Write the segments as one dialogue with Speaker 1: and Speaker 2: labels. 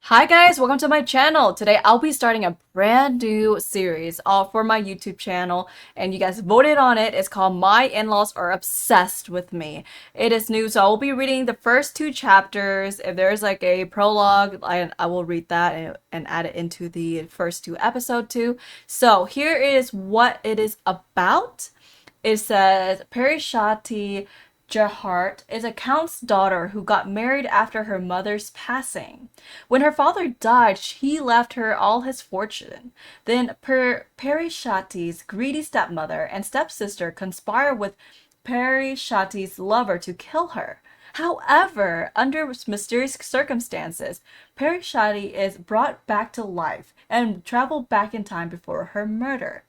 Speaker 1: Hi guys, welcome to my channel. Today I'll be starting a brand new series all for my YouTube channel and you guys voted on it. It's called My In-Laws Are Obsessed With Me. It is new, so I will be reading the first two chapters. If there's like a prologue, I will read that and add it into the first two episodes too. So here is what it is about. It says Pereshati Jahardt is a count's daughter who got married after her mother's passing. When her father died, he left her all his fortune. Then Pereshati's greedy stepmother and stepsister conspire with Pereshati's lover to kill her. However, under mysterious circumstances, Pereshati is brought back to life and travel back in time before her murder.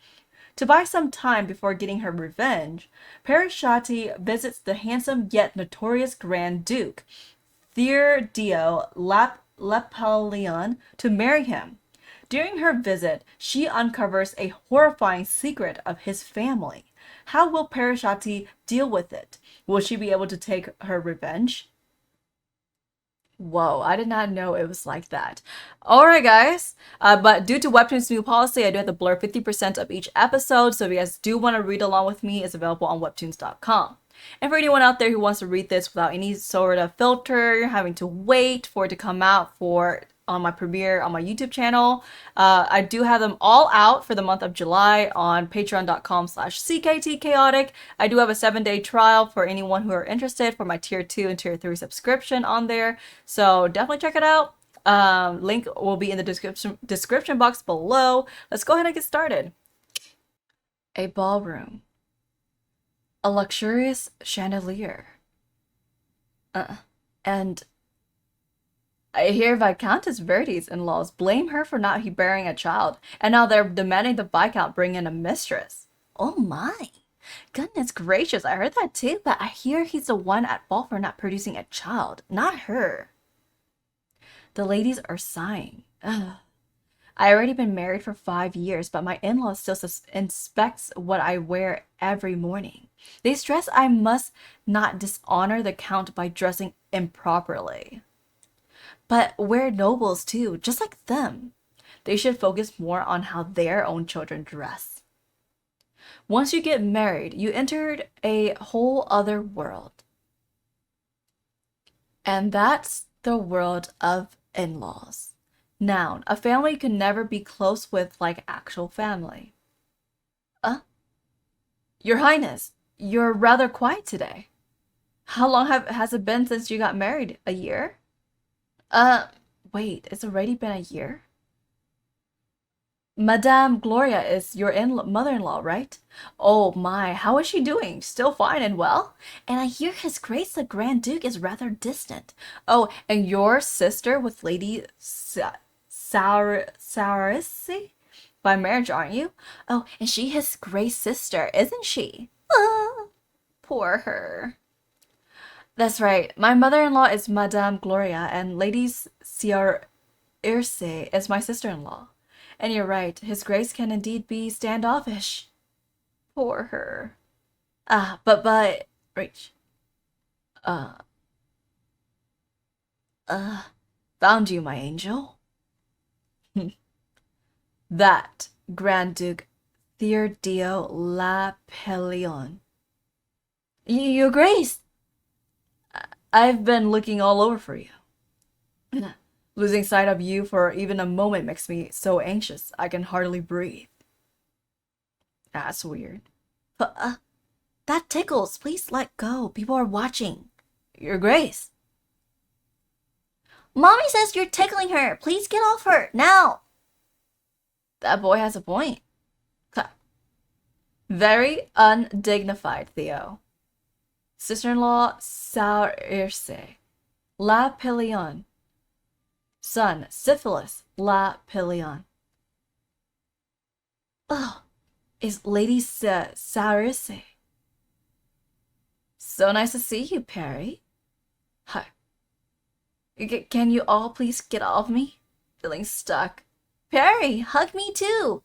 Speaker 1: To buy some time before getting her revenge, Pereshati visits the handsome yet notorious Grand Duke, Therdeo Lapileon, to marry him. During her visit, she uncovers a horrifying secret of his family. How will Pereshati deal with it? Will she be able to take her revenge? Whoa, I did not know it was like that. Alright, guys. But due to Webtoon's new policy, I do have to blur 50% of each episode. So if you guys do want to read along with me, it's available on webtoons.com. And for anyone out there who wants to read this without any sort of filter, having to wait for it to come out on my premiere on my YouTube channel, I do have them all out for the month of July on patreon.com/cktchaotic. I do have a 7-day trial for anyone who are interested for my tier 2 and tier 3 subscription on there. So definitely check it out. Link will be in the description box below. Let's go ahead and get started. A ballroom. A luxurious chandelier. And I hear Viscountess Verdi's in-laws blame her for not bearing a child, and now they're demanding the Viscount bring in a mistress. Oh my. Goodness gracious, I heard that too, but I hear he's the one at fault for not producing a child, not her. The ladies are sighing. Ugh. I already been married for 5 years, but my in-laws still inspects what I wear every morning. They stress I must not dishonor the count by dressing improperly. But we're nobles too, just like them. They should focus more on how their own children dress. Once you get married, you entered a whole other world. And that's the world of in-laws. Noun, a family you can never be close with like actual family. Your Highness, you're rather quiet today. How long has it been since you got married? A year? Wait, it's already been a year? Madame Gloria is your mother-in-law, right? Oh my, how is she doing? Still fine and well? And I hear His Grace the Grand Duke is rather distant. Oh, and your sister with Lady Saurisi? By marriage, aren't you? Oh, and she His Grace's sister, isn't she? Ah, poor her. That's right. My mother-in-law is Madame Gloria, and Lady Saurisi is my sister-in-law. And you're right, His Grace can indeed be standoffish. Poor her. Rach. Uh, found you, my angel. That Grand Duke Therdeo Lapileon. Your Grace! I've been looking all over for you. Losing sight of you for even a moment makes me so anxious I can hardly breathe. That's weird. That tickles. Please let go. People are watching. Your Grace. Mommy says you're tickling her. Please get off her. Now. That boy has a point. Very undignified, Theo. Sister-in-law Saurisi. Lapileon. Son, Syphilis, Lapileon. Oh, is Lady Saurisi. So nice to see you, Perry. Hi. Can you all please get off me? Feeling stuck. Perry, hug me too.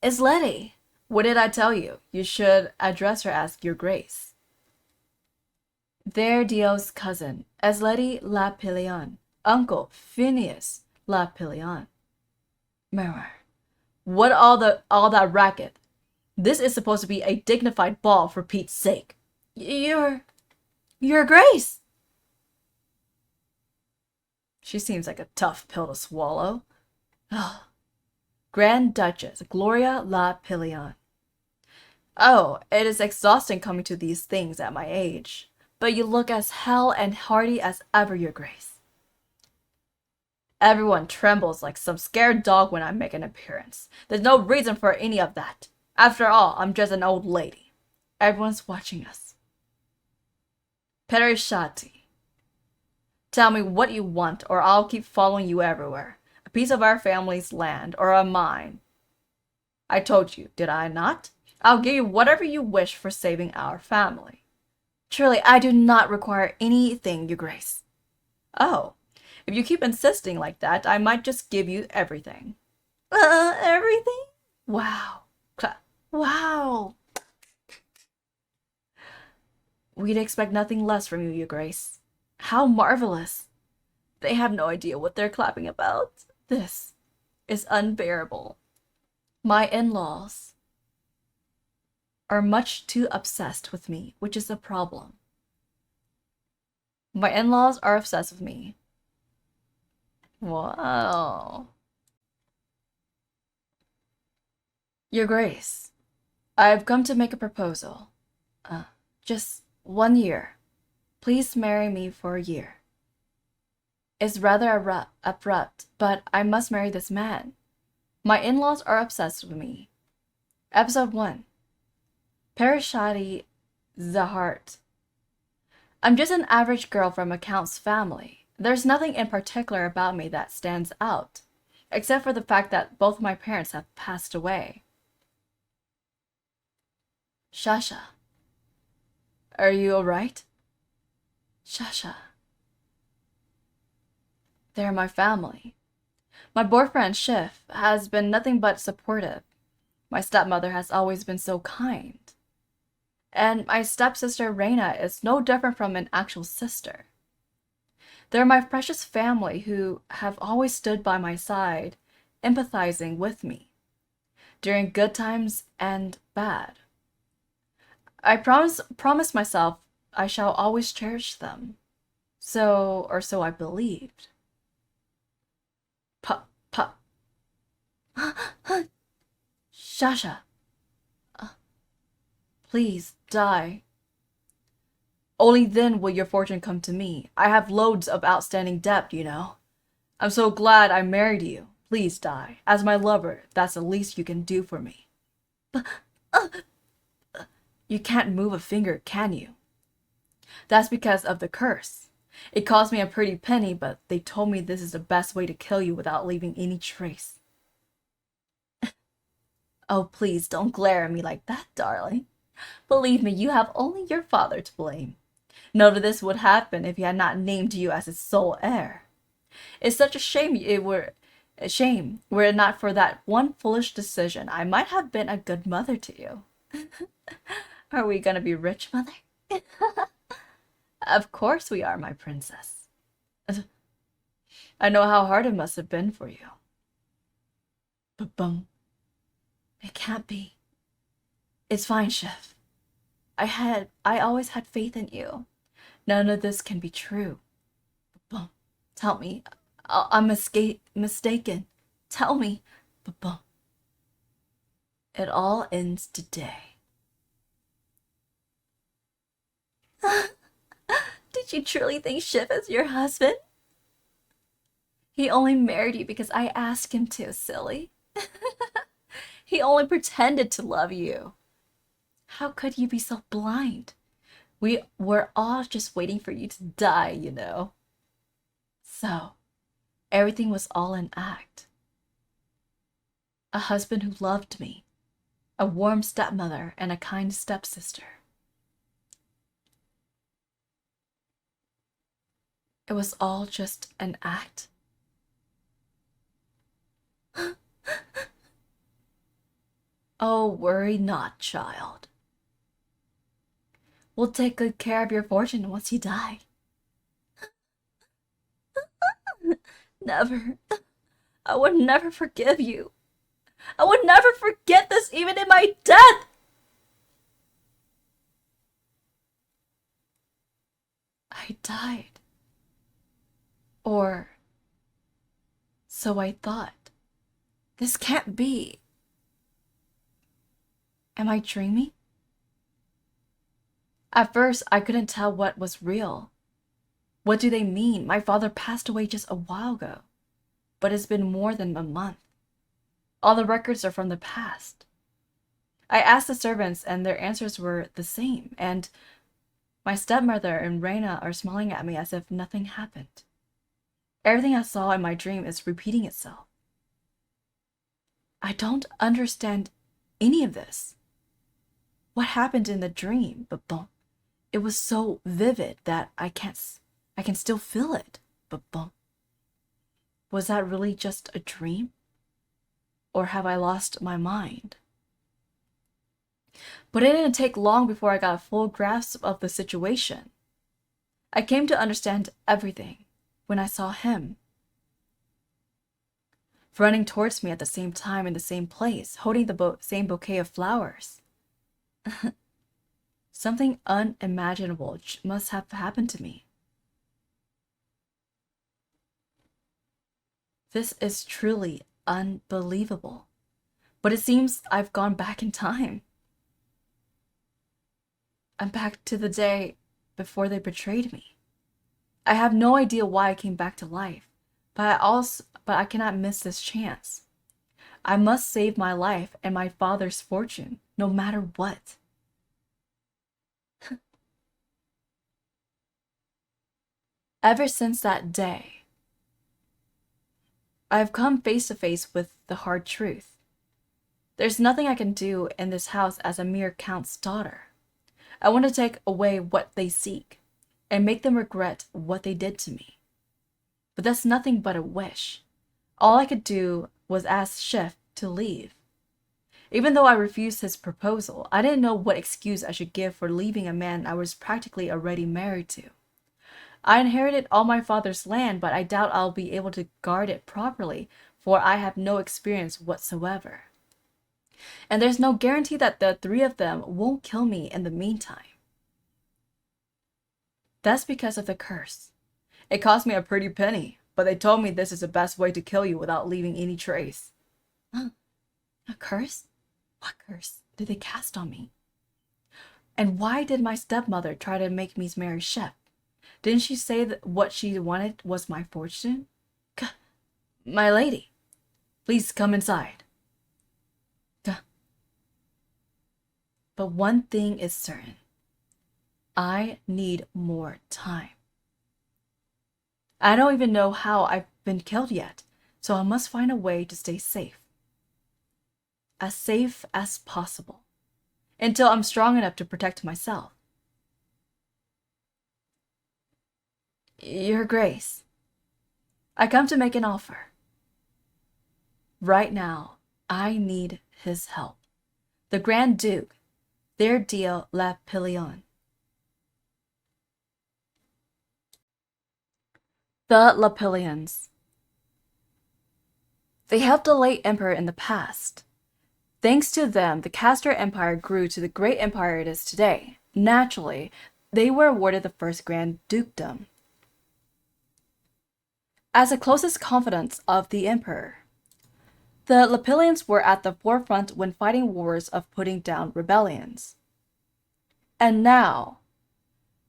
Speaker 1: It's Letty. What did I tell you? You should address her as Your Grace. Therdio's cousin, Esledi Lapileon. Uncle Phineas Lapileon. Murmur. What all that racket? This is supposed to be a dignified ball, for Pete's sake. Your Grace! She seems like a tough pill to swallow. Grand Duchess Gloria Lapileon. Oh, it is exhausting coming to these things at my age. But you look as hale and hearty as ever, Your Grace. Everyone trembles like some scared dog when I make an appearance. There's no reason for any of that. After all, I'm just an old lady. Everyone's watching us. Pereshati. Tell me what you want, or I'll keep following you everywhere. A piece of our family's land, or a mine. I told you, did I not? I'll give you whatever you wish for saving our family. Truly, I do not require anything, Your Grace. Oh, if you keep insisting like that, I might just give you everything. Everything? Wow. Wow. We'd expect nothing less from you, Your Grace. How marvelous. They have no idea what they're clapping about. This is unbearable. My in-laws are much too obsessed with me, which is a problem. My in-laws are obsessed with me. Wow. Your Grace, I've come to make a proposal. Just 1 year. Please marry me for a year. It's rather abrupt, but I must marry this man. My in-laws are obsessed with me. Episode 1. Pereshati Jahardt. I'm just an average girl from a count's family. There's nothing in particular about me that stands out, except for the fact that both my parents have passed away. Shasha. Are you alright? Shasha. They're my family. My boyfriend, Shiv, has been nothing but supportive. My stepmother has always been so kind. And my stepsister, Reina, is no different from an actual sister. They're my precious family who have always stood by my side, empathizing with me, during good times and bad. I promised myself I shall always cherish them. So I believed. Shasha. Please, die. Only then will your fortune come to me. I have loads of outstanding debt, you know. I'm so glad I married you. Please die. As my lover, that's the least you can do for me. You can't move a finger, can you? That's because of the curse. It cost me a pretty penny, but they told me this is the best way to kill you without leaving any trace. Oh, please don't glare at me like that, darling. Believe me, you have only your father to blame. None of this would happen if he had not named you as his sole heir. It's such a shame were it not for that one foolish decision, I might have been a good mother to you. Are we gonna be rich, mother? Of course we are, my princess. I know how hard it must have been for you. But bum. It can't be. It's fine, Chef. I always had faith in you. None of this can be true. Bum. Tell me. I'm mistaken. Tell me. Bum. It all ends today. Did you truly think Shiv is your husband? He only married you because I asked him to, silly. He only pretended to love you. How could you be so blind? We were all just waiting for you to die, you know. So, everything was all an act. A husband who loved me, a warm stepmother, and a kind stepsister. It was all just an act. Oh, worry not, child. We'll take good care of your fortune once you die. Never. I would never forgive you. I would never forget this even in my death. I died. Or so I thought. This can't be. Am I dreaming? At first, I couldn't tell what was real. What do they mean? My father passed away just a while ago, but it's been more than a month. All the records are from the past. I asked the servants, and their answers were the same, and my stepmother and Reina are smiling at me as if nothing happened. Everything I saw in my dream is repeating itself. I don't understand any of this. What happened in the dream? But boom, it was so vivid that I can still feel it. But boom, was that really just a dream? Or have I lost my mind? But it didn't take long before I got a full grasp of the situation. I came to understand everything when I saw him running towards me at the same time in the same place, holding the same bouquet of flowers. Something unimaginable must have happened to me. This is truly unbelievable. But it seems I've gone back in time. I'm back to the day before they betrayed me. I have no idea why I came back to life, but I cannot miss this chance. I must save my life and my father's fortune, no matter what. Ever since that day, I have come face to face with the hard truth. There's nothing I can do in this house as a mere count's daughter. I want to take away what they seek and make them regret what they did to me. But that's nothing but a wish. All I could do was ask Chef to leave. Even though I refused his proposal, I didn't know what excuse I should give for leaving a man I was practically already married to. I inherited all my father's land, but I doubt I'll be able to guard it properly, for I have no experience whatsoever. And there's no guarantee that the three of them won't kill me in the meantime. That's because of the curse. It cost me a pretty penny, but they told me this is the best way to kill you without leaving any trace. Huh? A curse? What curse did they cast on me? And why did my stepmother try to make me marry Chef? Didn't she say that what she wanted was my fortune? My lady, please come inside. But one thing is certain. I need more time. I don't even know how I've been killed yet, so I must find a way to stay safe. As safe as possible, until I'm strong enough to protect myself. Your Grace, I come to make an offer. Right now, I need his help. The Grand Duke, Therdeo Lapileon. The Lapileons. They helped the late emperor in the past. Thanks to them, the Castor Empire grew to the great empire it is today. Naturally, they were awarded the first Grand Dukedom. As the closest confidants of the emperor, the Lapileons were at the forefront when fighting wars of putting down rebellions. And now,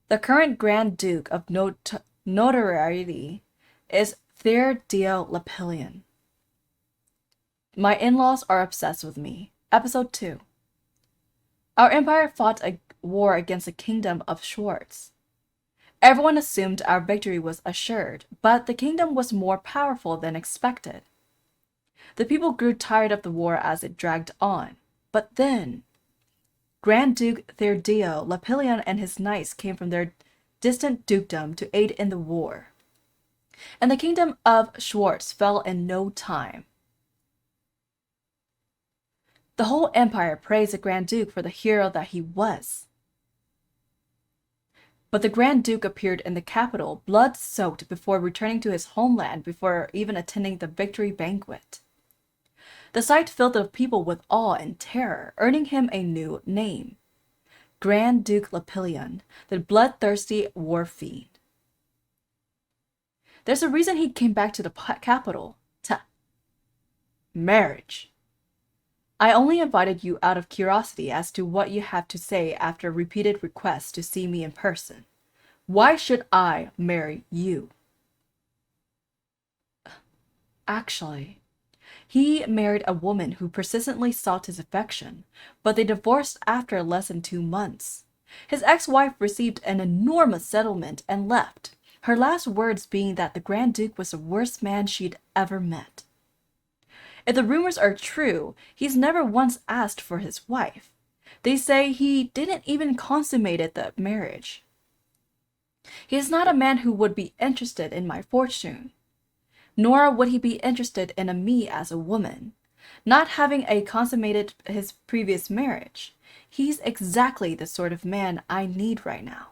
Speaker 1: the current Grand Duke of notoriety is Therdeo Lapileon. My in-laws are obsessed with me. Episode 2. Our empire fought a war against the kingdom of Schwartz. Everyone assumed our victory was assured, but the kingdom was more powerful than expected. The people grew tired of the war as it dragged on. But then, Grand Duke Therdeo Lapileon and his knights came from their distant dukedom to aid in the war. And the kingdom of Schwartz fell in no time. The whole empire praised the Grand Duke for the hero that he was. But the Grand Duke appeared in the capital, blood-soaked, before returning to his homeland before even attending the victory banquet. The sight filled the people with awe and terror, earning him a new name: Grand Duke Lapileon, the bloodthirsty war fiend. There's a reason he came back to the capital. Marriage. I only invited you out of curiosity as to what you have to say after repeated requests to see me in person. Why should I marry you? Actually, he married a woman who persistently sought his affection, but they divorced after less than 2 months. His ex-wife received an enormous settlement and left, her last words being that the Grand Duke was the worst man she'd ever met. If the rumors are true, he's never once asked for his wife. They say he didn't even consummate the marriage. He is not a man who would be interested in my fortune, nor would he be interested in me as a woman. Not having consummated his previous marriage, he's exactly the sort of man I need right now.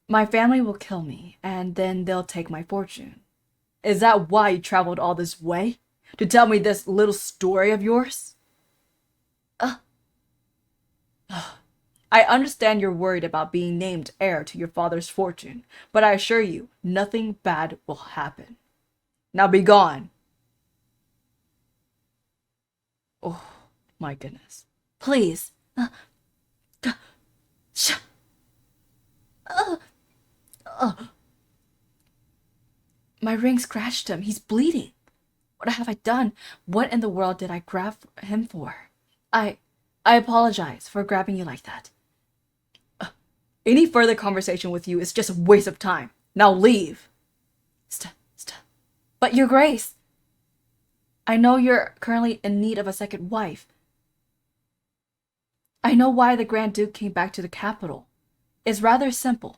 Speaker 1: My family will kill me, and then they'll take my fortune. Is that why you traveled all this way? To tell me this little story of yours? I understand you're worried about being named heir to your father's fortune, but I assure you, nothing bad will happen. Now be gone. Oh, my goodness. Please. My ring scratched him. He's bleeding. What have I done? What in the world did I grab him for? I apologize for grabbing you like that. Any further conversation with you is just a waste of time. Now leave. Stop. But your grace, I know you're currently in need of a second wife. I know why the Grand Duke came back to the capital. It's rather simple.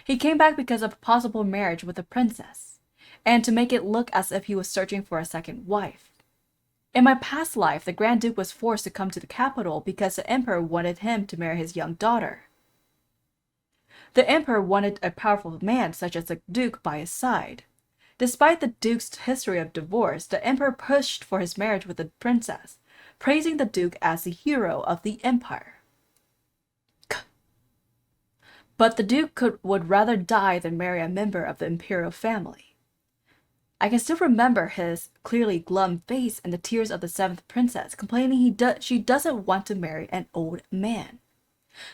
Speaker 1: He came back because of a possible marriage with a princess, and to make it look as if he was searching for a second wife. In my past life, the Grand Duke was forced to come to the capital because the Emperor wanted him to marry his young daughter. The Emperor wanted a powerful man such as the Duke by his side. Despite the Duke's history of divorce, the Emperor pushed for his marriage with the princess, praising the Duke as the hero of the empire. But the Duke would rather die than marry a member of the imperial family. I can still remember his clearly glum face and the tears of the 7th princess, complaining she doesn't want to marry an old man.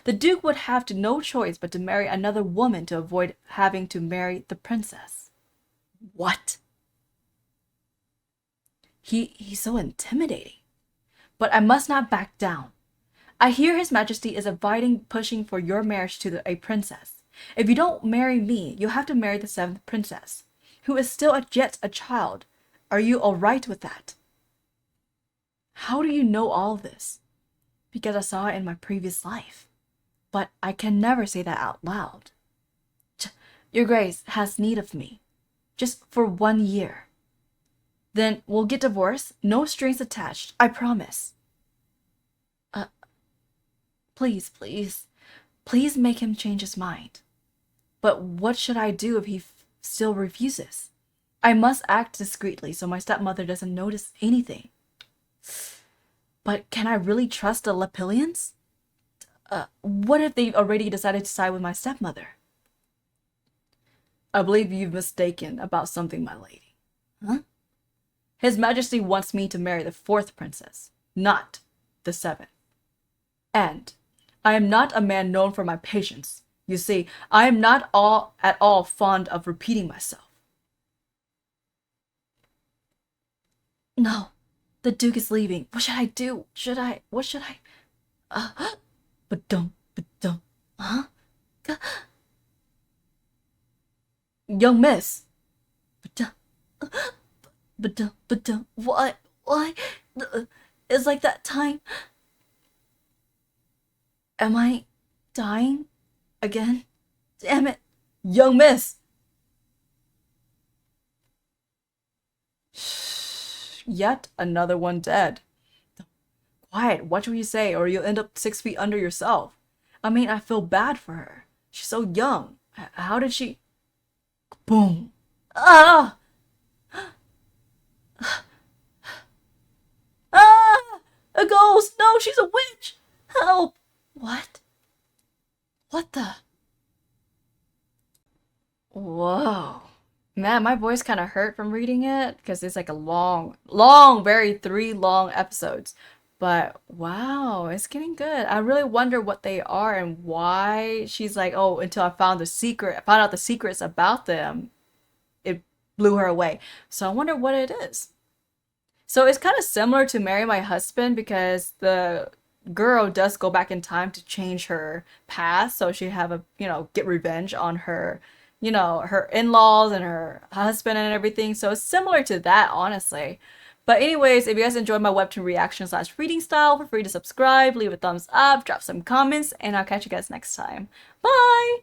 Speaker 1: The Duke would have no choice but to marry another woman to avoid having to marry the princess. What? He's so intimidating. But I must not back down. I hear His Majesty is pushing for your marriage to a princess. If you don't marry me, you'll have to marry the 7th princess, who is still yet a child. Are you all right with that? How do you know all this? Because I saw it in my previous life. But I can never say that out loud. Your Grace has need of me. Just for 1 year. Then we'll get divorced, no strings attached, I promise. Please make him change his mind. But what should I do if he still refuses? I must act discreetly so my stepmother doesn't notice anything. But can I really trust the Lapileons? What if they've already decided to side with my stepmother? I believe you've mistaken about something, my lady. Huh? His Majesty wants me to marry the 4th princess, not the 7th. And I am not a man known for my patience. You see, I am not at all fond of repeating myself. No, the Duke is leaving. What should I do? What should I? But-dum, huh? Young miss. But-dum, why? It's like that time. Am I dying again? Damn it. Young miss. Yet another one dead. Quiet, watch what you say or you'll end up 6 feet under yourself. I mean, I feel bad for her. She's so young. How did she? Boom. Ah! Ah! A ghost! No, she's a witch! Help! What? What the? Whoa. Man, my voice kind of hurt from reading it because it's like a long, very 3 long episodes. But wow, it's getting good. I really wonder what they are and why she's like, oh, until I found out the secrets about them, it blew her away. So I wonder what it is. So it's kind of similar to Marry My Husband because the girl does go back in time to change her past so she have get revenge on her, her in-laws and her husband and everything. So it's similar to that, honestly. But anyways, if you guys enjoyed my webtoon reaction slash reading style, feel free to subscribe, leave a thumbs up, drop some comments, and I'll catch you guys next time. Bye!